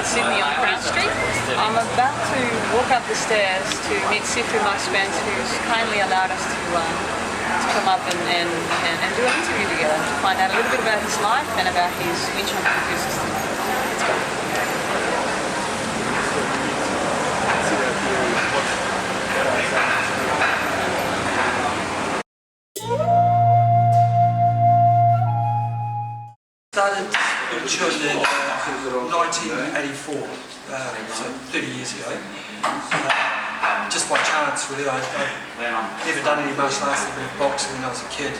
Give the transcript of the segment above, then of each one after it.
Sydney on Crown Street. I'm about to walk up the stairs to meet Sifu Mark Spence, who's kindly allowed us to come up and do an interview together to find out a little bit about his life and about his Wing Chun Kung Fu system. Let's go. Started in Chun in 1984, so 30 years ago. Just by chance, really. I'd never done any martial arts, a bit of boxing when I was a kid,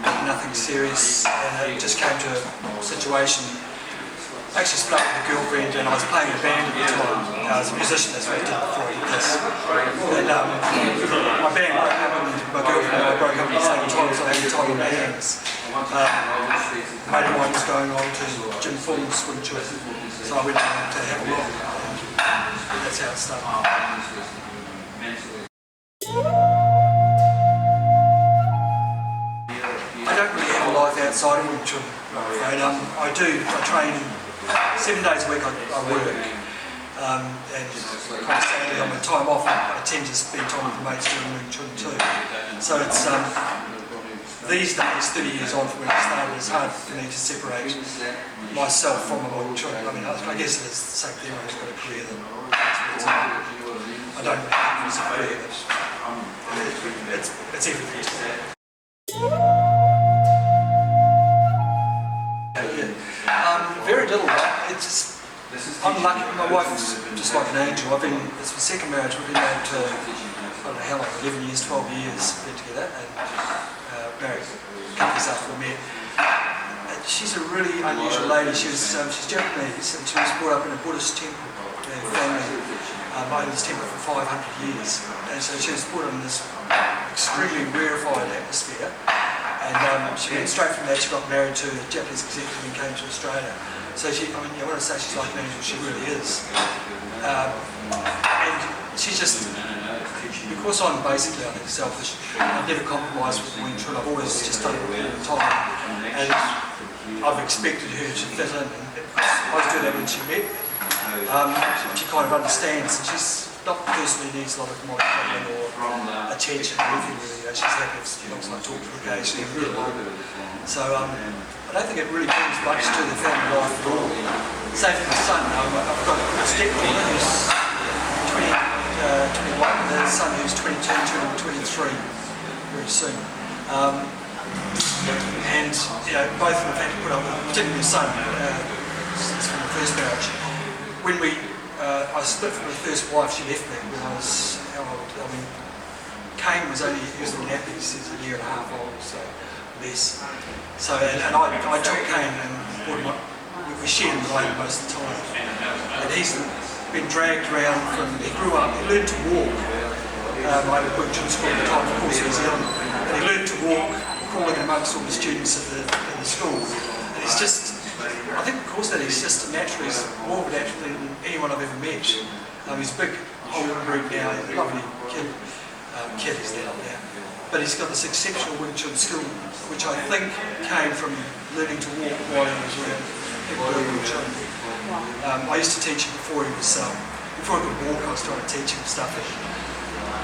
but nothing serious. And it just came to a situation. I actually split up with a girlfriend, and I was playing a band at the time. I was a musician, that's what I did before I did this. And my band broke up, and my girlfriend and I broke up at the same time, so I had time on my hands. A mate of mine was going on to Jim Fulton's Wing Chun, so I went on to have a look, and that's how it started. I don't really have a life outside of Wing Chun, I'm afraid. I train 7 days a week. I work, and constantly on my time off I tend to spend time with mates doing Wing Chun too. So it's these days, 30 years on from when I started, it's hard for me to separate myself from a Wing Chun. I mean, I guess it is the same thing. I've got a career that I don't have a career, but it's everything to me. Very little. I'm lucky. My wife is just like an angel. It's my second marriage. We've been married to, I don't know how long, 11 years, 12 years been together, and married a couple years after we met. And she's a really unusual lady. She's Japanese, and she was brought up in a Buddhist temple. Her family owned this temple for 500 years, and so she was brought up in this extremely rarefied atmosphere. And she went straight from that, she got married to a Japanese executive and came to Australia. So I want to say she's like an angel, she really is. And she's just, because I'm basically, I think, selfish, I've never compromised with Wing Chun. I've always just done it all the time. And I've expected her to fit in. And I was doing that when she met. She kind of understands, and she's not the person who needs a lot of monitoring or attention or anything really. She's happy if she looks like talk to her occasionally and get along. So I don't think it really brings much to the family life at all. Same for my son. I've got a stepdaughter who's 21, and a son who's 22, turning 23 very soon. And both of them have had to put up with, particularly my son, since from the first marriage. When I split from my first wife, she left me when I was, how old? I mean, Kane was only, he was in nappies, he was a year and a half old, so less. So, and I took Kane and we shared the lane most of the time. And he's been dragged around from, he grew up, he learned to walk. I had a Wing Chun school at the time, of course, New Zealand. And he learned to walk, crawling amongst all the students in the school. And he's just, I think because that he's just naturally, he's more natural than anyone I've ever met. He's a big, old brute now, he's a lovely kid. He's there now. But he's got this exceptional Wing Chun skill, which I think came from learning to walk while he was learning Wing Chun. I used to teach him before he could walk. I was trying to teach him stuff. And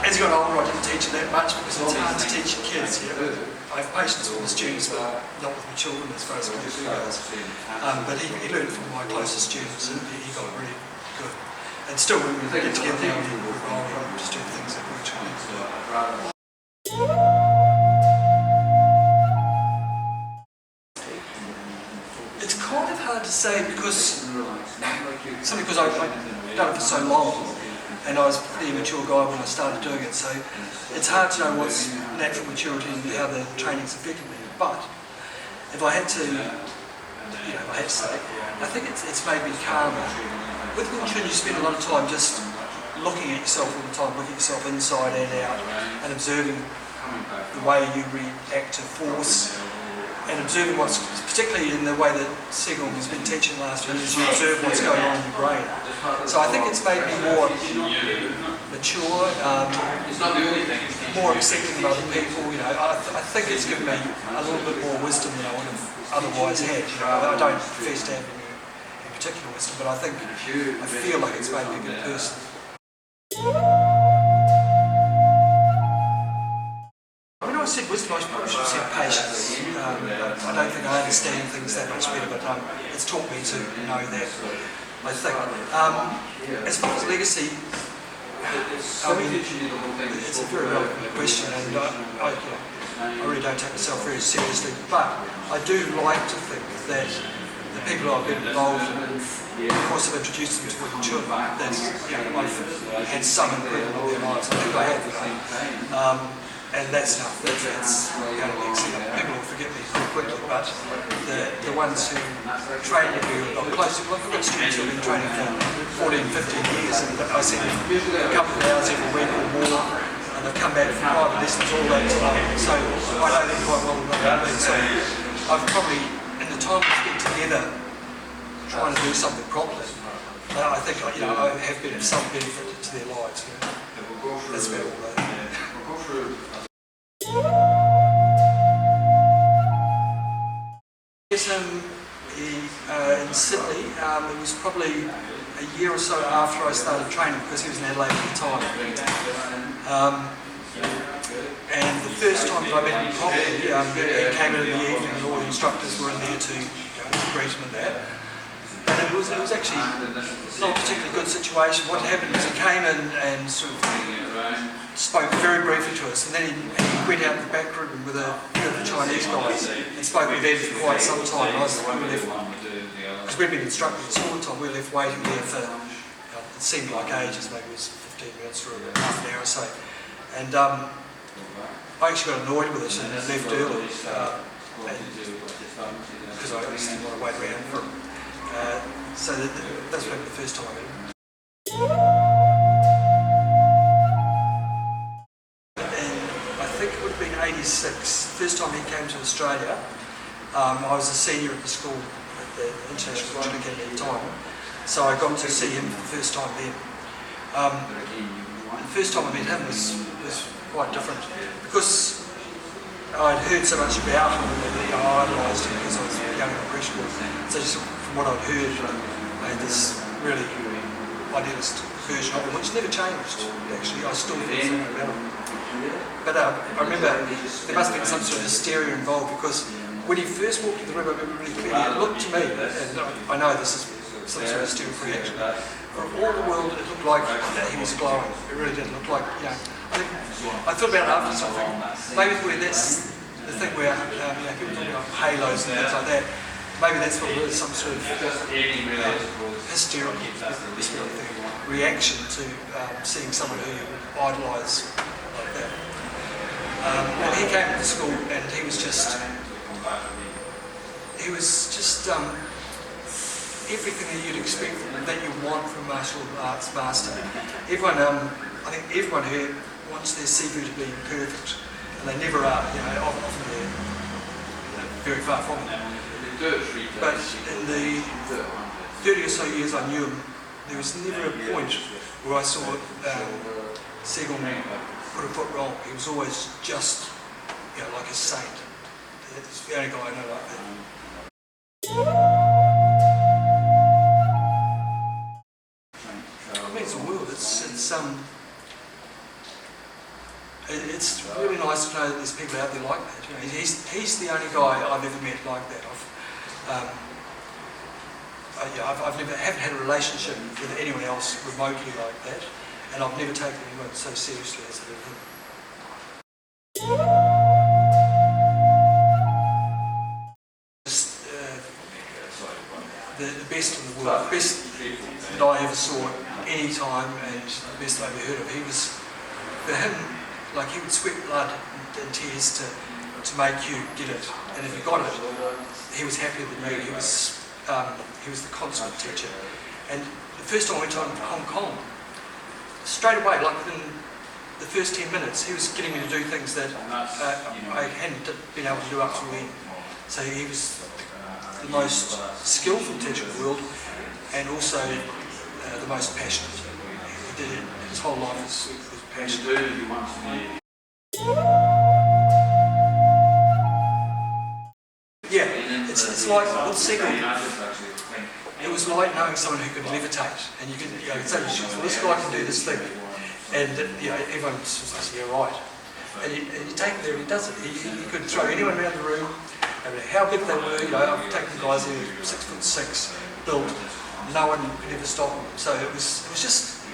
as he got older, I didn't teach him that much because it's hard to teach kids. I have patience with the students, but not with my children as far as Kung Fu goes. But he learned from my closest students, and he got really good. And still, when we get together now, we roll around, just do things that Wing Chun is. It's kind of hard to say because I've done it for so long, and I was a pretty immature guy when I started doing it, so it's hard to know what's natural maturity and how the training's affected me. But if I had to, say, I think it's made me calmer. With Wing Chun, you spend a lot of time just looking at yourself all the time, looking at yourself inside and out, and observing the way you react to force, and observing what's, particularly in the way that Segel has been teaching last year, is you observe what's going on in your brain. So I think it's made me more mature, more accepting of other people. I think it's given me a little bit more wisdom than I would have otherwise had. I don't profess to have any particular wisdom, but I feel like it's made me a good person. When I said wisdom, I probably should have said patience. I don't think I understand things that much better, but it's taught me to know that, I think. As far as legacy, I mean, it's a very relevant question, and I really don't take myself very seriously, but I do like to think that the people I've been involved in, of course I've introduced them to Chun, that I've had some improvement in their lives. I think I have. And that's enough. That's going to be excellent. People will forget me pretty quickly, but the ones who train me are close to, I've got students who have been training for 14, 15 years, and I see them a couple of hours every week or more, and they've come back from private lessons all that time. So I know them quite well. So I've probably, in the time we've spent together trying to do something properly, I think I have been of some benefit to their lives. That's about all that. In Sydney, it was probably a year or so after I started training, because he was in Adelaide at the time. And the first time that I met him properly, he came in the evening and all the instructors were in there to greet him and that. And it was actually not a particularly good situation. What happened was he came in and sort of spoke very briefly to us, and then he went out in the back room with a few of the Chinese guys and spoke with them for quite some time. Because we'd been instructing us all the time, we were left waiting there for, it seemed like ages, maybe it was 15 minutes or half an hour or so. And I actually got annoyed with it and left early, because I just didn't want to wait around for him. So that's probably the first time I met him. In 86, first time he came to Australia, I was a senior at the school, at the International Chun Academy at the time, so I got to see him for the first time then. The first time I met him was quite different, because I'd heard so much about him, and I idolised him because I was young and impressionable. So just from what I'd heard, I had this really idealist version of him, which never changed, actually. I still feel something about him. But I remember there must have been some sort of hysteria involved, because when he first walked in the room, I remember really clearly, it looked to me, and I know this is some sort of hysterical reaction, for all the world it looked like he was glowing. It really did look like, I thought about it after something. Maybe that's the thing where people talk about halos and things like that. Maybe that's what it is, some sort of hysterical reaction to seeing someone who you idolise like that. Well, he came to the school and he was just everything that you'd expect, that you want from a martial arts master. Everyone, I think everyone here wants their Sifu to be perfect, and they never are. Often they're very far from it. But in the 30 or so years I knew him, there was never a point where I saw Segong put a foot wrong. He was always just, like a saint. That's the only guy I know like that. It means the world. It's really nice to know that there's people out there like that. He's the only guy I've ever met like that. I've never haven't had a relationship with anyone else remotely like that, and I've never taken anyone so seriously as I did him. The best in the world, the best that I ever saw any time, and the best I ever heard of. He was, for him, like he would sweat blood and tears to make you get it, and if you got it, he was happier than you. He was the consummate teacher. And the first time I went to Hong Kong, straight away, like within the first 10 minutes, he was getting me to do things that I hadn't been able to do up to then. So he was the most skillful teacher in the world, and also the most passionate. He did it, his whole life was passionate. Yeah, it's like with Sele. it was like knowing someone who could levitate, and you could say, well, this guy can do this thing, and everyone was like, yeah, right. And you take him there and he does it. He could throw anyone around the room, no matter how big they were. I've taken guys who were 6'6", built, no one could ever stop him. So it was just,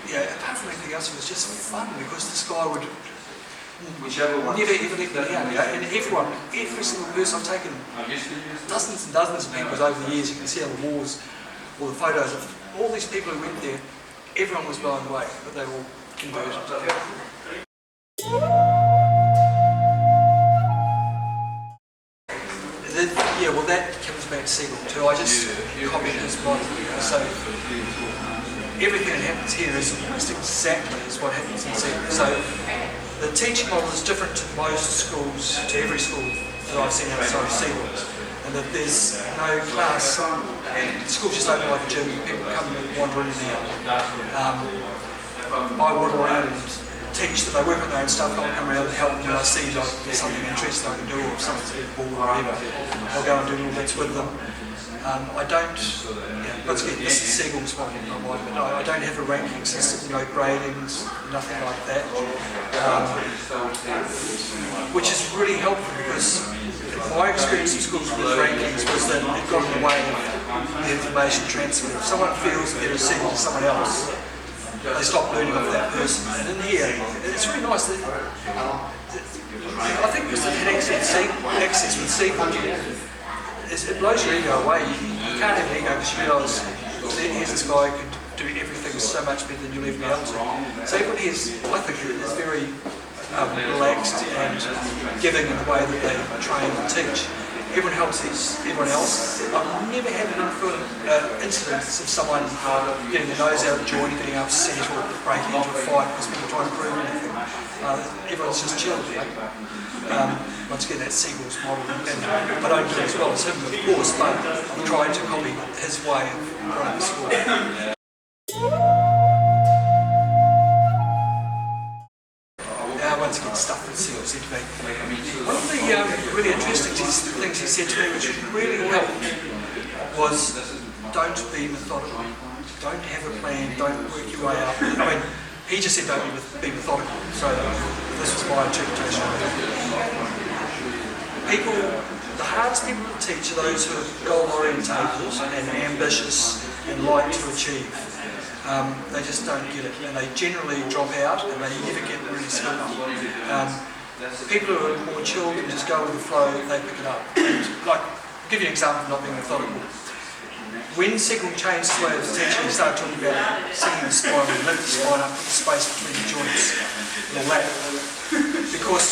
apart from anything else, it was just fun because this guy would never ever let me down. And every single person I've taken, dozens and dozens of people over the years. You can see on the walls, all the photos of all these people who went there. Everyone was blown away, but they were all converted. Well, that comes back to Sele too. I just copied his model. So everything that happens here is almost exactly as what happens in Sele. So the teaching model is different to most schools, to every school that I've seen outside of Sele. And that there's no class, and the school's just open like a gym, people come and wander in and out. I wander around and teach that they work on their own stuff. I'll come around and help them when I see like there's something interesting I can do, or something's a bit bored or whatever. I'll go and do little bits with them. I don't, once again, this is Sele's one, but I don't have a ranking system, no gradings, nothing like that. Which is really helpful because my experience in schools with rankings was that it got in the way of the information transfer. If someone feels that they're a Sele to someone else, they stop learning off that person. And in here, it's really nice that I think because they've had access with Sele, it blows your ego away. You can't have an ego because you realise here's this guy who could do everything so much better than you'll ever be able to. So everyone here is, I think, is very relaxed and giving in the way that they train and teach. Everyone helps everyone else. I've never had an incident of someone getting their nose out of joint, getting upset or breaking into a fight because people try to prove anything. Everyone's just chilled. Once again, that's Sele's model, and I don't do it as well as him, of course, but I'm trying to copy his way of running the school. Once again, stuff that Sele said to me. One of the really interesting things he said to me, which really helped, was don't be methodical. Don't have a plan, don't work your way up. I mean, he just said don't be methodical, so this was my interpretation of it. The hardest people to teach are those who are goal-orientated and ambitious and like to achieve. They just don't get it, and they generally drop out and they never get really skillful. People who are more chilled and just go with the flow, they pick it up. And, I'll give you an example of not being methodical. When Sele changed his way of teaching, he started talking about singing the spine, and lift the spine up, put the space between the joints, and all that. Because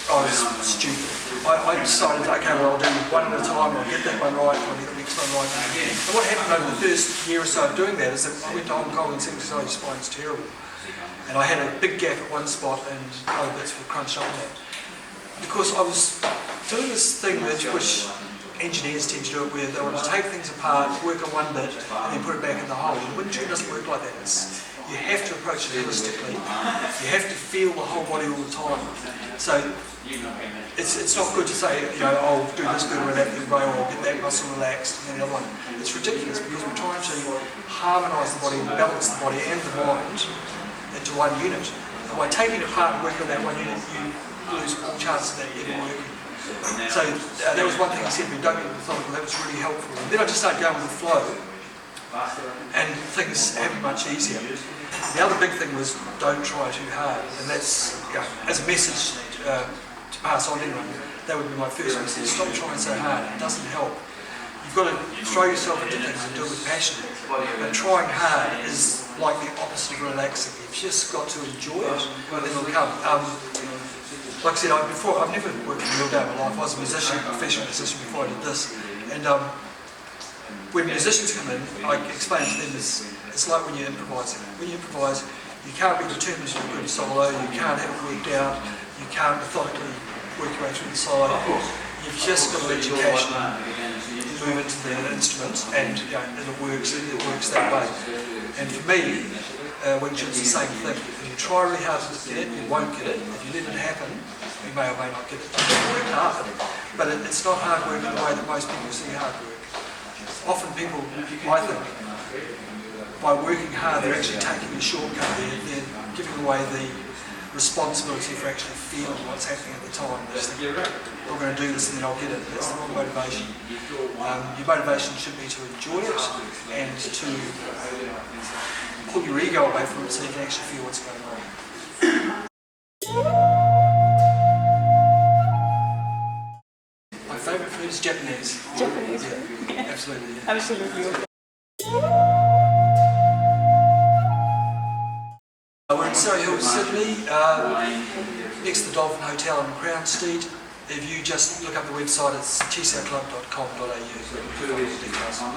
I was stupid. I decided, okay, well, I'll do one at a time, I'll get that one right, I'll get the next one right. And what happened over the first year or so of doing that is that I went to Hong Kong and said, oh, your spine's terrible. And I had a big gap at one spot and other bits were crunched up on that. Because I was doing this thing which engineers tend to do it, where they want to take things apart, work on one bit, and then put it back in the hole. And Wing Chun doesn't work like that. You have to approach it holistically. You have to feel the whole body all the time. So it's not good to say, I'll do this good or that good way, or I'll get that muscle relaxed and then the other one. It's ridiculous because we're trying to harmonise the body and balance the body and the mind into one unit. And by taking it apart and working on that one unit, you lose all chance of that ever working. So that was one thing he said to me, don't be methodical, that was really helpful. And then I just started going with the flow, and things happen much easier. The other big thing was don't try too hard, and that's, as a message to pass on to anyone, that would be my first message. Stop trying so hard, it doesn't help. You've got to throw yourself into things and do it with passion. But trying hard is like the opposite of relaxing. You've just got to enjoy it, and then it'll come. Like I said, I've never worked in a real day in my life. I was a musician, a professional musician before I did this. And when musicians come in, I explain to them it's like when you're improvising. When you improvise, you can't be determined to do a good solo, you can't have it worked out, you can't methodically work your way through the solo. You've just got to let your passion move into the instrument, and it works that way. And for me, Wing Chun's the same thing. If you try really hard to get it, you won't get it. If you let it happen, you may or may not get it. You work hard, but it's not hard work in the way that most people see hard work. often people, I think, by working hard, they're actually taking a shortcut. They're giving away the responsibility for actually feeling what's happening at the time. They just think, I'm going to do this and then I'll get it. That's the wrong motivation. Your motivation should be to enjoy it and to pull your ego away from it so you can actually feel what's going on. My favourite food is Japanese. Japanese. Yeah, absolutely. Yeah. Absolutely. We're in Surrey Hills, Sydney, next to the Dolphin Hotel on Crown Street. If you just look up the website, it's chisauclub.com.au.